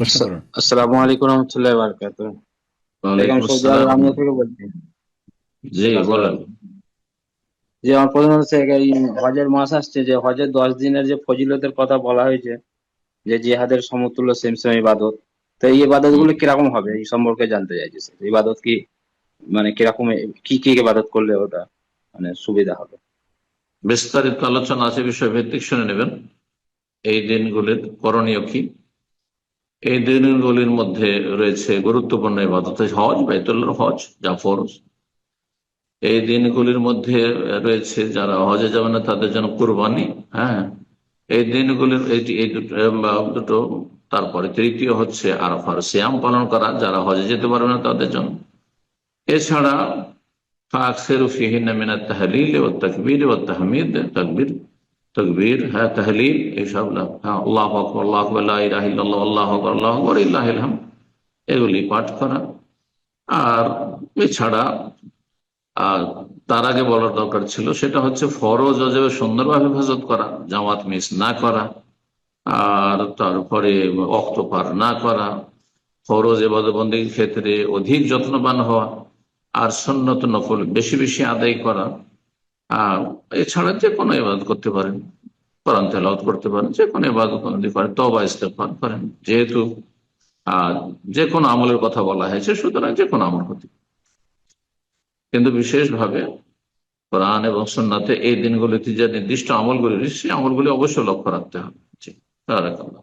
প্রশ্ন করুন। আসসালামু আলাইকুম রহমতুল্লাহ বারকাতুহ। ওয়ালাইকুম আমি সৌদি আরব আসসালাম। রামিয়া থেকে বলছি। জি বলেন। যে আমার প্রশ্ন হচ্ছে, এই হজের মাস আসছে, যে হজের 10 দিনের যে ফজিলতের কথা বলা হয়েছে, যে জিহাদের সমতুল্য সেম সেম ইবাদত, তো এই ইবাদত হুম, গুলো কিরকম হবে এই সম্পর্কে জানতে চাইছি স্যার। ইবাদত কি, মানে কিরকম, কি কি ইবাদত করলে ওটা মানে সুবিধা হবে? বিস্তারিত আলোচনা আছে, বিষয় ভিত্তিক শুনে নেবেন। এই দিনগুলির করণীয় কি? এই দিনগুলির মধ্যে রয়েছে গুরুত্বপূর্ণ ইবাদত হজ, বাইতুল্লাহর হজ যা ফরজ। এই দিনগুলির মধ্যে রয়েছে যারা হজে যাবে না তাদের জন্য কুরবানি। হ্যাঁ, এই দিনগুলির এই দুটো। তারপরে তৃতীয় হচ্ছে আরাফার সিয়াম পালন করা, যারা হজে যেতে পারবে না তাদের জন্য। এছাড়া ফাকসিরু ফিহিন্না মিনাত তাহলিল ওয়াত তাকবীর ওয়াত তাহমিদ। তকবীর, হ্যাঁ, তাহলিল, এইসব, হ্যাঁ, আল্লাহু আকবার, আল্লাহু আকবার, লা ইলাহা ইল্লাল্লাহ, আল্লাহু আকবার, আল্লাহু আকবার, লিল্লাহিল হামদ, এগুলি পাঠ করা। আর এছাড়া আর তার আগে বলার দরকার ছিল, সেটা হচ্ছে ফরজ অজেবে সুন্দরভাবে হেফাজত করা, জামাত মিস না করা, আর তারপরে ওয়াক্ত পার না করা, ফরজ ইবাদতবন্দির ক্ষেত্রে অধিক যত্নবান হওয়া, আর সুন্নত নফল বেশি বেশি আদায় করা। আর এছাড়া যে কোনো ইবাদত করতে পারেন, কোরআন তেলাওয়াত করতে পারেন, যে কোনো ইবাদত বন্দি করেন, তওবা ইস্তেগফার করেন, যেহেতু আর যে কোনো আমলের কথা বলা হয়েছে, সুতরাং যে কোনো আমল হতে পারে। কিন্তু বিশেষভাবে কোরআন এবং সুন্নাতে এই দিনগুলিতে যে নির্দিষ্ট আমলগুলি রয়েছে, সেই আমলগুলি অবশ্যই লক্ষ্য রাখতে হবে। জি, বারাকাল্লাহ।